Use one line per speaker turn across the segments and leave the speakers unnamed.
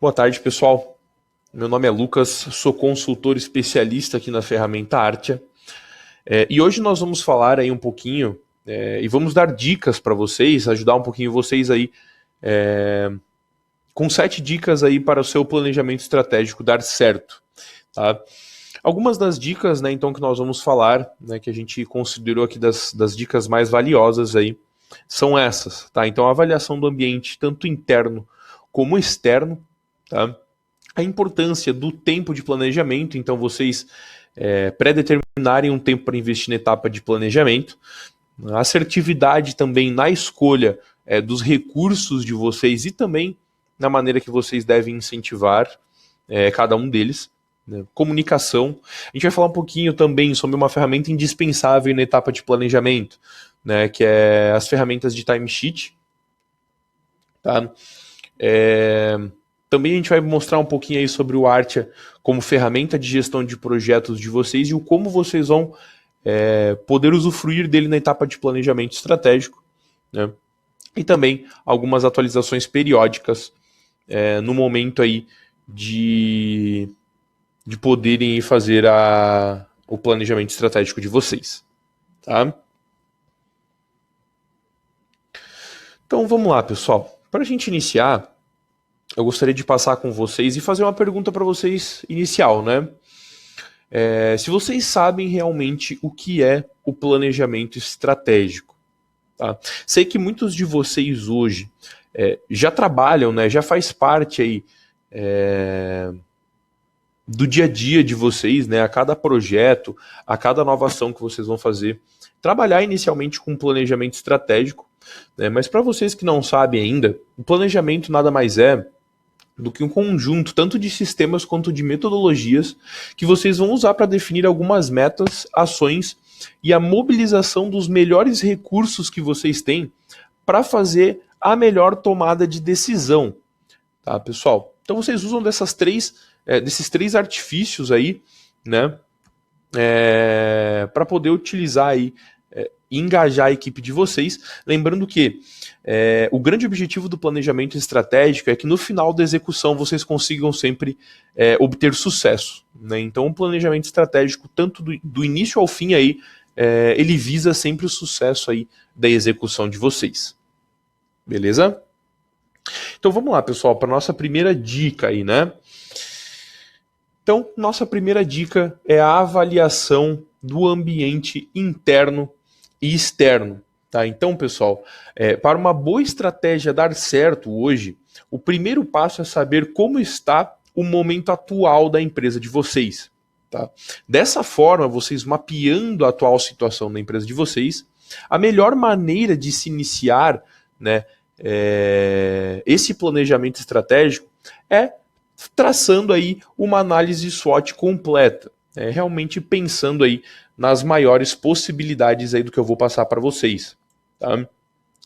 Boa tarde, pessoal. Meu nome é Lucas, sou consultor especialista aqui na ferramenta Artia. E hoje nós vamos falar aí um pouquinho e vamos dar dicas para vocês, ajudar um pouquinho vocês aí com 7 dicas aí para o seu planejamento estratégico dar certo. Tá? Algumas das dicas, né, então, que nós vamos falar, né, que a gente considerou aqui das dicas mais valiosas aí, são essas, tá? Então, a avaliação do ambiente, tanto interno como externo, tá? A importância do tempo de planejamento, então vocês pré-determinarem um tempo para investir na etapa de planejamento, a assertividade também na escolha dos recursos de vocês e também na maneira que vocês devem incentivar cada um deles, né? Comunicação. A gente vai falar um pouquinho também sobre uma ferramenta indispensável na etapa de planejamento, né, que é as ferramentas de timesheet. Tá? Também a gente vai mostrar um pouquinho aí sobre o Artia como ferramenta de gestão de projetos de vocês e o como vocês vão poder usufruir dele na etapa de planejamento estratégico, né? E também algumas atualizações periódicas no momento aí de poderem fazer o planejamento estratégico de vocês. Tá? Então vamos lá, pessoal. Para a gente iniciar, eu gostaria de passar com vocês e fazer uma pergunta para vocês inicial, né? Se vocês sabem realmente o que é o planejamento estratégico. Tá? Sei que muitos de vocês hoje já trabalham, né? Já faz parte aí do dia a dia de vocês, né? A cada projeto, a cada nova ação que vocês vão fazer, trabalhar inicialmente com planejamento estratégico, né? Mas para vocês que não sabem ainda, o planejamento nada mais é do que um conjunto tanto de sistemas quanto de metodologias que vocês vão usar para definir algumas metas, ações e a mobilização dos melhores recursos que vocês têm para fazer a melhor tomada de decisão, tá, pessoal? Então vocês usam desses três artifícios aí, né, para poder utilizar aí e engajar a equipe de vocês. Lembrando que o grande objetivo do planejamento estratégico é que no final da execução vocês consigam sempre obter sucesso, né? Então o planejamento estratégico, tanto do início ao fim aí, ele visa sempre o sucesso aí da execução de vocês. Beleza? Então vamos lá, pessoal, para nossa primeira dica aí, né? Então, nossa primeira dica é a avaliação do ambiente interno e externo. Tá? Então, pessoal, para uma boa estratégia dar certo hoje, o primeiro passo é saber como está o momento atual da empresa de vocês. Tá? Dessa forma, vocês mapeando a atual situação da empresa de vocês, a melhor maneira de se iniciar, né, esse planejamento estratégico é traçando aí uma análise SWOT completa, realmente pensando aí nas maiores possibilidades aí do que eu vou passar para vocês. Tá?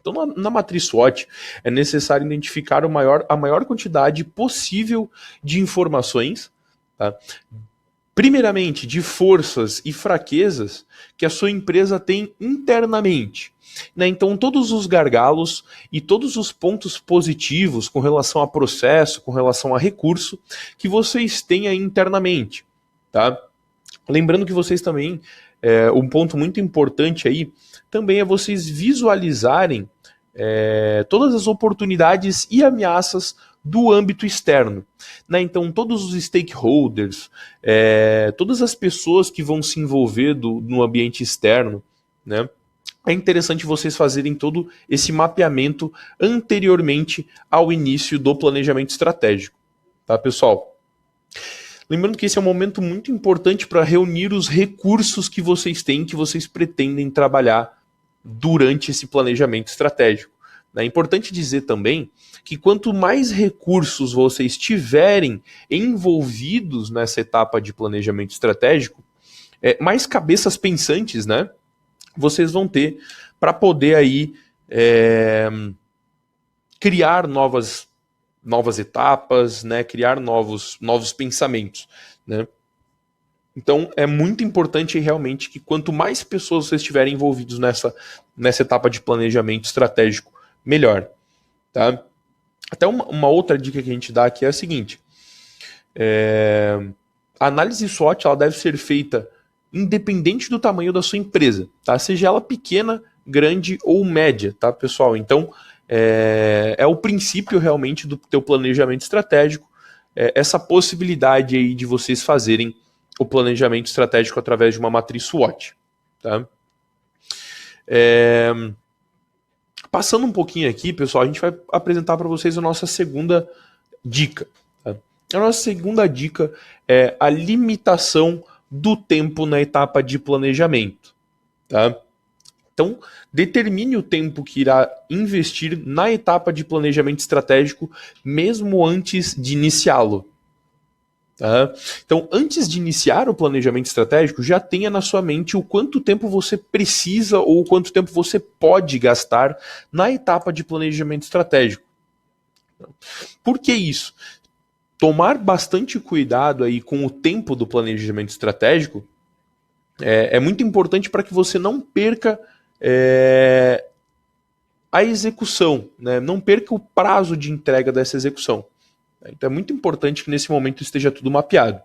Então, na matriz SWOT, é necessário identificar a maior quantidade possível de informações, tá? Primeiramente, de forças e fraquezas que a sua empresa tem internamente. Né? Então, todos os gargalos e todos os pontos positivos com relação a processo, com relação a recurso, que vocês têm aí internamente. Tá? Lembrando que vocês também, um ponto muito importante aí, também é vocês visualizarem todas as oportunidades e ameaças do âmbito externo. Né? Então, todos os stakeholders, todas as pessoas que vão se envolver no ambiente externo, né? É interessante vocês fazerem todo esse mapeamento anteriormente ao início do planejamento estratégico. Tá, pessoal? Lembrando que esse é um momento muito importante para reunir os recursos que vocês têm, que vocês pretendem trabalhar durante esse planejamento estratégico. É importante dizer também que quanto mais recursos vocês tiverem envolvidos nessa etapa de planejamento estratégico, mais cabeças pensantes, né, vocês vão ter para poder aí criar novas etapas, né, criar novos pensamentos, né? Então é muito importante realmente que quanto mais pessoas vocês estiverem envolvidos nessa etapa de planejamento estratégico, melhor. Tá? Até uma outra dica que a gente dá aqui é a seguinte, a análise SWOT ela deve ser feita independente do tamanho da sua empresa, tá? Seja ela pequena, grande ou média, tá, pessoal? Então, é o princípio realmente do teu planejamento estratégico, essa possibilidade aí de vocês fazerem o planejamento estratégico através de uma matriz SWOT, tá? Passando um pouquinho aqui, pessoal, a gente vai apresentar para vocês a nossa segunda dica. Tá? A nossa segunda dica é a limitação do tempo na etapa de planejamento. Tá? Então, determine o tempo que irá investir na etapa de planejamento estratégico, mesmo antes de iniciá-lo. Tá? Então, antes de iniciar o planejamento estratégico, já tenha na sua mente o quanto tempo você precisa ou o quanto tempo você pode gastar na etapa de planejamento estratégico. Por que isso? Tomar bastante cuidado aí com o tempo do planejamento estratégico é muito importante para que você não perca a execução, né? Não perca o prazo de entrega dessa execução. Então é muito importante que nesse momento esteja tudo mapeado.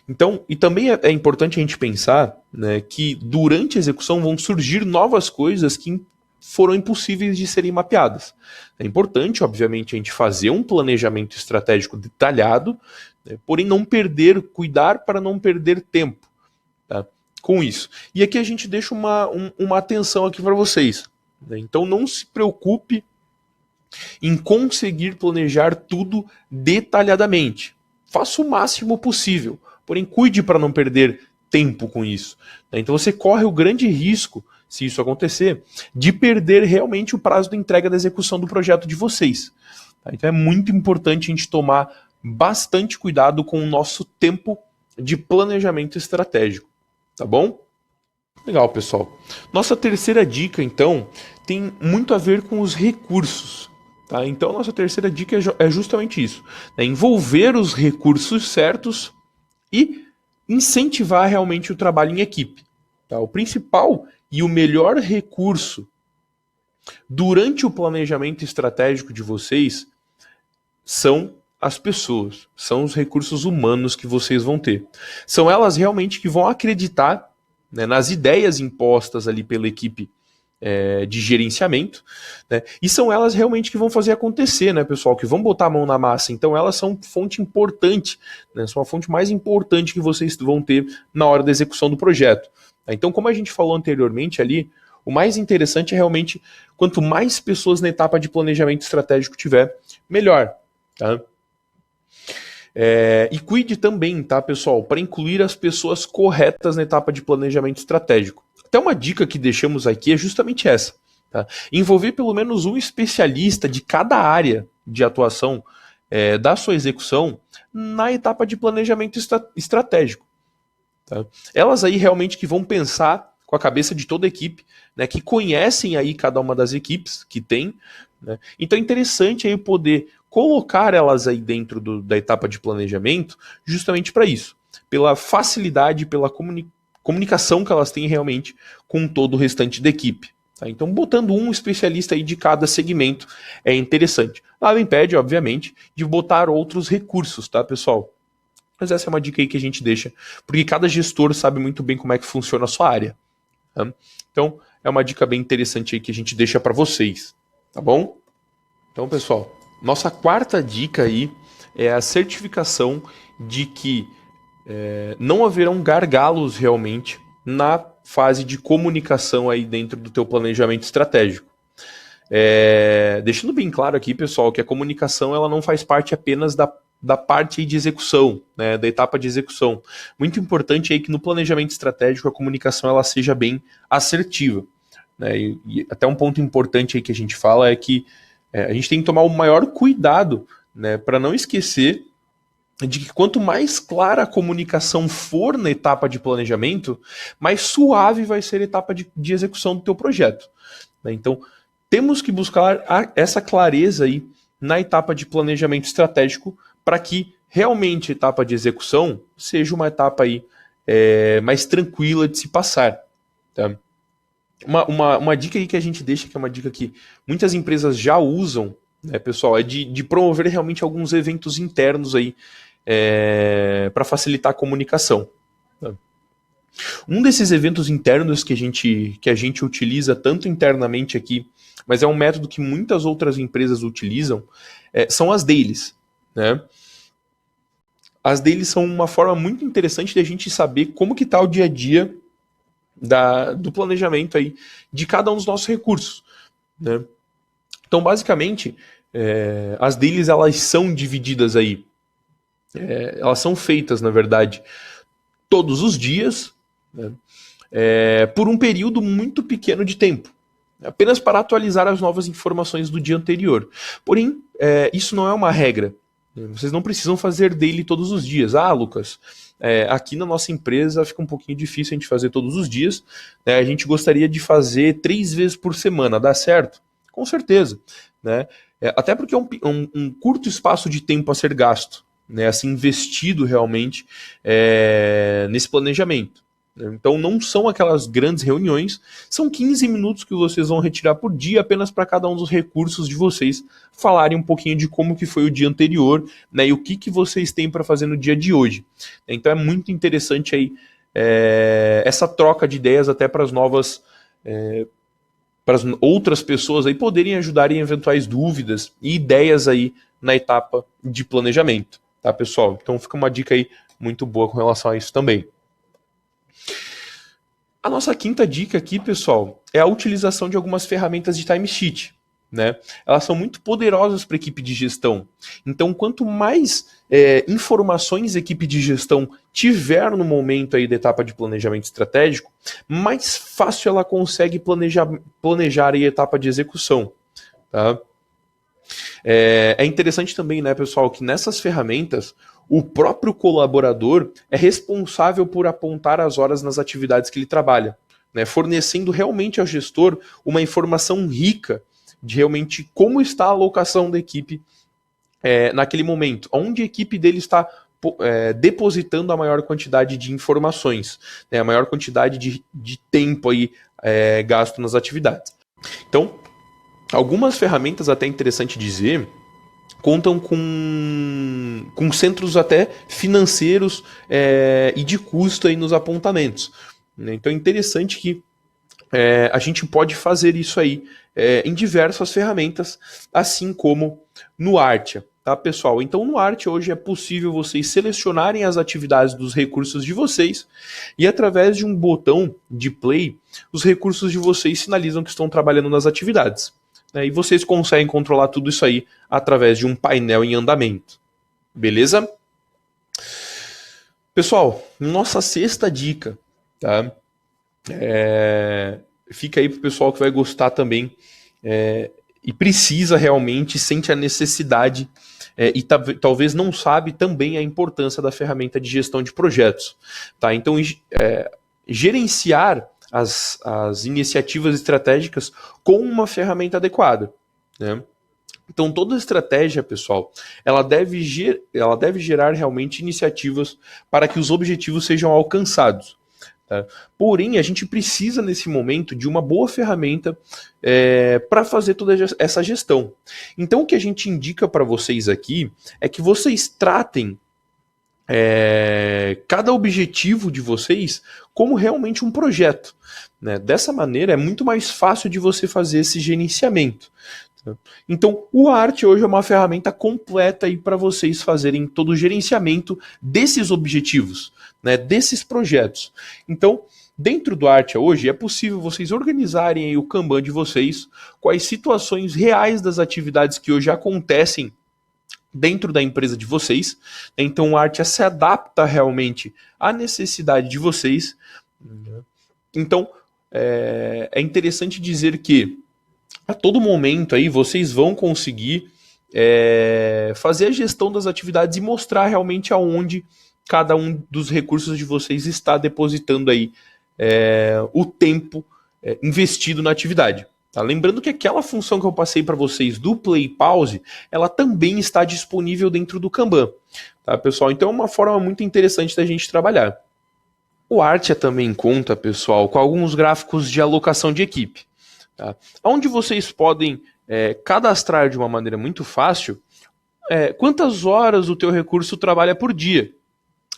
Então, e também é importante a gente pensar, né, que durante a execução vão surgir novas coisas que foram impossíveis de serem mapeadas. É importante, obviamente, a gente fazer um planejamento estratégico detalhado, né, porém não cuidar para não perder tempo, tá, com isso. E aqui a gente deixa uma atenção aqui para vocês. Né, então não se preocupe em conseguir planejar tudo detalhadamente. Faça o máximo possível, porém cuide para não perder tempo com isso. Então você corre o grande risco, se isso acontecer, de perder realmente o prazo de entrega da execução do projeto de vocês. Então é muito importante a gente tomar bastante cuidado com o nosso tempo de planejamento estratégico. Tá bom? Legal, pessoal. Nossa terceira dica, então, tem muito a ver com os recursos. Tá? Então, a nossa terceira dica é justamente isso. Né? Envolver os recursos certos e incentivar realmente o trabalho em equipe. Tá? O principal e o melhor recurso durante o planejamento estratégico de vocês são as pessoas, são os recursos humanos que vocês vão ter. São elas realmente que vão acreditar, né, nas ideias impostas ali pela equipe de gerenciamento, né? E são elas realmente que vão fazer acontecer, né, pessoal, que vão botar a mão na massa. Então elas são fonte importante, né, são a fonte mais importante que vocês vão ter na hora da execução do projeto. Então, como a gente falou anteriormente ali, o mais interessante é realmente quanto mais pessoas na etapa de planejamento estratégico tiver, melhor. Tá? E cuide também, tá, pessoal, para incluir as pessoas corretas na etapa de planejamento estratégico. Até uma dica que deixamos aqui é justamente essa. Tá? Envolver pelo menos um especialista de cada área de atuação da sua execução na etapa de planejamento estratégico. Tá? Elas aí realmente que vão pensar com a cabeça de toda a equipe, né, que conhecem aí cada uma das equipes que tem. Né? Então é interessante aí poder colocar elas aí dentro da etapa de planejamento justamente para isso. Pela facilidade, pela comunicação que elas têm realmente com todo o restante da equipe. Tá? Então, botando um especialista aí de cada segmento é interessante. Nada impede, obviamente, de botar outros recursos, tá, pessoal? Mas essa é uma dica aí que a gente deixa, porque cada gestor sabe muito bem como é que funciona a sua área. Tá? Então, é uma dica bem interessante aí que a gente deixa para vocês, tá bom? Então, pessoal, nossa quarta dica aí é a certificação de que não haverão gargalos realmente na fase de comunicação aí dentro do teu planejamento estratégico. Deixando bem claro aqui, pessoal, que a comunicação ela não faz parte apenas da parte aí de execução, né, da etapa de execução. Muito importante aí que no planejamento estratégico a comunicação ela seja bem assertiva. Né, e até um ponto importante aí que a gente fala é que a gente tem que tomar o maior cuidado, né, para não esquecer de que quanto mais clara a comunicação for na etapa de planejamento, mais suave vai ser a etapa de execução do teu projeto. Né? Então, temos que buscar essa clareza aí na etapa de planejamento estratégico para que realmente a etapa de execução seja uma etapa aí mais tranquila de se passar. Tá? Uma dica aí que a gente deixa, que é uma dica que muitas empresas já usam, né, pessoal, é de promover realmente alguns eventos internos aí para facilitar a comunicação. Né? Um desses eventos internos que a gente utiliza tanto internamente aqui, mas é um método que muitas outras empresas utilizam, são as dailies. Né? As dailies são uma forma muito interessante de a gente saber como que está o dia a dia do planejamento aí de cada um dos nossos recursos. Né? Então, basicamente, as dailies elas são divididas aí, elas são feitas, na verdade, todos os dias, né? Por um período muito pequeno de tempo, apenas para atualizar as novas informações do dia anterior. Porém, isso não é uma regra. Vocês não precisam fazer daily todos os dias. Ah, Lucas, aqui na nossa empresa fica um pouquinho difícil a gente fazer todos os dias. Né? A gente gostaria de fazer 3 vezes por semana. Dá certo? Com certeza. Né? Até porque é um curto espaço de tempo a ser gasto, né? Assim, investido realmente nesse planejamento. Então não são aquelas grandes reuniões, são 15 minutos que vocês vão retirar por dia apenas para cada um dos recursos de vocês falarem um pouquinho de como que foi o dia anterior, né, e o que vocês têm para fazer no dia de hoje. Então é muito interessante aí essa troca de ideias até para as novas para as outras pessoas aí poderem ajudar em eventuais dúvidas e ideias aí na etapa de planejamento, tá, pessoal? Então fica uma dica aí muito boa com relação a isso também. A nossa quinta dica aqui, pessoal, é a utilização de algumas ferramentas de timesheet. Né? Elas são muito poderosas para a equipe de gestão. Então, quanto mais informações a equipe de gestão tiver no momento aí da etapa de planejamento estratégico, mais fácil ela consegue planejar aí a etapa de execução. Tá? É interessante também, né, pessoal, que nessas ferramentas o próprio colaborador é responsável por apontar as horas nas atividades que ele trabalha, né, fornecendo realmente ao gestor uma informação rica de realmente como está a alocação da equipe naquele momento, onde a equipe dele está depositando a maior quantidade de informações, né, a maior quantidade de tempo aí, gasto nas atividades. Então, algumas ferramentas, até interessante dizer, contam com centros até financeiros e de custo aí nos apontamentos. Então é interessante que a gente pode fazer isso aí em diversas ferramentas, assim como no Artia. Tá, pessoal? Então no Artia hoje é possível vocês selecionarem as atividades dos recursos de vocês e através de um botão de play, os recursos de vocês sinalizam que estão trabalhando nas atividades. E vocês conseguem controlar tudo isso aí através de um painel em andamento. Beleza? Pessoal, nossa sexta dica, tá? Fica aí pro pessoal que vai gostar também e precisa realmente, sente a necessidade e talvez não sabe também a importância da ferramenta de gestão de projetos. Tá? Então, gerenciar as iniciativas estratégicas com uma ferramenta adequada. Né? Então, toda estratégia, pessoal, ela deve gerar realmente iniciativas para que os objetivos sejam alcançados. Tá? Porém, a gente precisa, nesse momento, de uma boa ferramenta para fazer toda essa gestão. Então, o que a gente indica para vocês aqui é que vocês tratem cada objetivo de vocês como realmente um projeto. Né? Dessa maneira é muito mais fácil de você fazer esse gerenciamento. Então o Artia hoje é uma ferramenta completa para vocês fazerem todo o gerenciamento desses objetivos, né? Desses projetos. Então dentro do Artia hoje é possível vocês organizarem aí o Kanban de vocês com as situações reais das atividades que hoje acontecem dentro da empresa de vocês. Então o Artia se adapta realmente à necessidade de vocês. Então é interessante dizer que a todo momento aí vocês vão conseguir fazer a gestão das atividades e mostrar realmente aonde cada um dos recursos de vocês está depositando aí o tempo investido na atividade. Tá? Lembrando que aquela função que eu passei para vocês do play pause, ela também está disponível dentro do Kanban. Tá, pessoal? Então é uma forma muito interessante da gente trabalhar. O Artia também conta, pessoal, com alguns gráficos de alocação de equipe, tá? Onde vocês podem cadastrar de uma maneira muito fácil quantas horas o teu recurso trabalha por dia.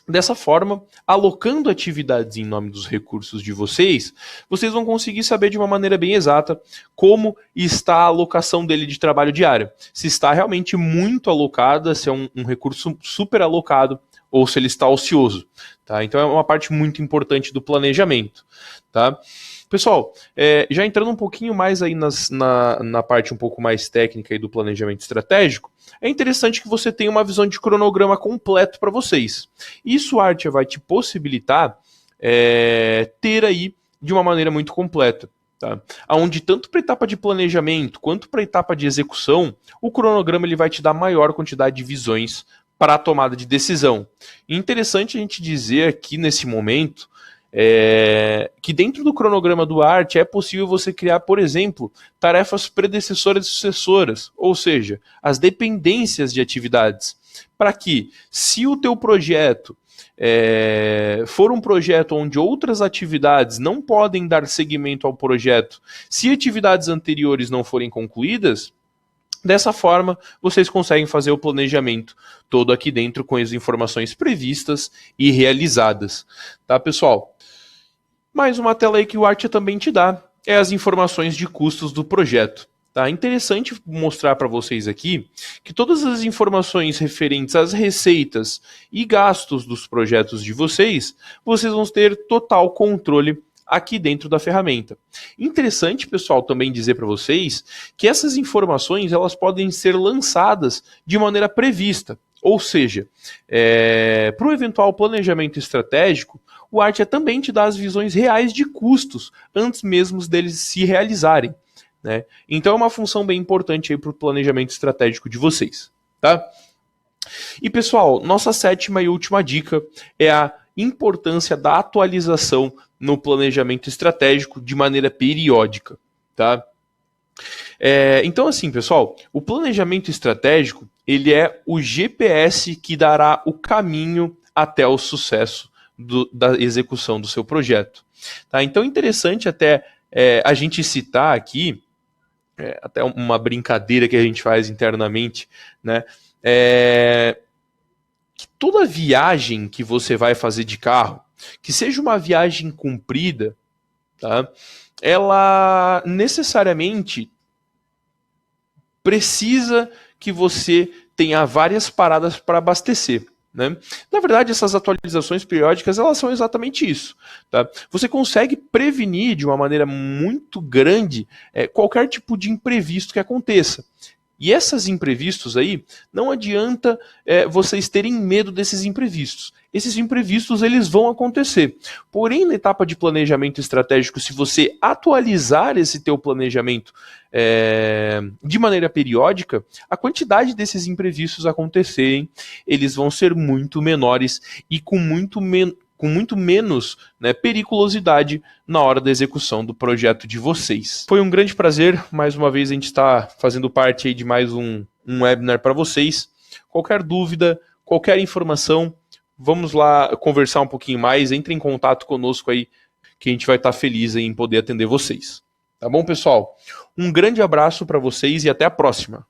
Dessa forma, alocando atividades em nome dos recursos de vocês, vocês vão conseguir saber de uma maneira bem exata como está a alocação dele de trabalho diário. Se está realmente muito alocada, se é um recurso super alocado, ou se ele está ocioso. Tá? Então é uma parte muito importante do planejamento. Tá? Pessoal, já entrando um pouquinho mais aí na parte um pouco mais técnica aí do planejamento estratégico, é interessante que você tenha uma visão de cronograma completo para vocês. Isso, a Artia, vai te possibilitar ter aí de uma maneira muito completa. Tá? Onde tanto para a etapa de planejamento quanto para a etapa de execução, o cronograma ele vai te dar maior quantidade de visões para a tomada de decisão. E interessante a gente dizer aqui nesse momento que dentro do cronograma do Artia é possível você criar, por exemplo, tarefas predecessoras e sucessoras, ou seja, as dependências de atividades, para que, se o teu projeto for um projeto onde outras atividades não podem dar seguimento ao projeto, se atividades anteriores não forem concluídas, dessa forma, vocês conseguem fazer o planejamento todo aqui dentro com as informações previstas e realizadas. Tá, pessoal? Mais uma tela aí que o Artia também te dá é as informações de custos do projeto. Tá? Interessante mostrar para vocês aqui que todas as informações referentes às receitas e gastos dos projetos de vocês vão ter total controle aqui dentro da ferramenta. Interessante, pessoal, também dizer para vocês que essas informações elas podem ser lançadas de maneira prevista. Ou seja, para o eventual planejamento estratégico, o Artia também te dá as visões reais de custos antes mesmo deles se realizarem. Né? Então é uma função bem importante para o planejamento estratégico de vocês. Tá? E pessoal, nossa sétima e última dica é a importância da atualização no planejamento estratégico de maneira periódica. Tá? Então assim, pessoal, o planejamento estratégico ele é o GPS que dará o caminho até o sucesso da execução do seu projeto. Tá? Então é interessante até a gente citar aqui, até uma brincadeira que a gente faz internamente, né? Que toda viagem que você vai fazer de carro, que seja uma viagem comprida, tá? Ela necessariamente precisa que você tenha várias paradas para abastecer. Né? Na verdade, essas atualizações periódicas elas são exatamente isso. Tá? Você consegue prevenir de uma maneira muito grande qualquer tipo de imprevisto que aconteça. E esses imprevistos aí, não adianta vocês terem medo desses imprevistos. Esses imprevistos eles vão acontecer. Porém, na etapa de planejamento estratégico, se você atualizar esse teu planejamento de maneira periódica, a quantidade desses imprevistos acontecerem, eles vão ser muito menores e com muito menos periculosidade na hora da execução do projeto de vocês. Foi um grande prazer, mais uma vez a gente está fazendo parte aí de mais um webinar para vocês. Qualquer dúvida, qualquer informação, vamos lá conversar um pouquinho mais, entre em contato conosco aí, que a gente vai estar feliz em poder atender vocês. Tá bom, pessoal? Um grande abraço para vocês e até a próxima.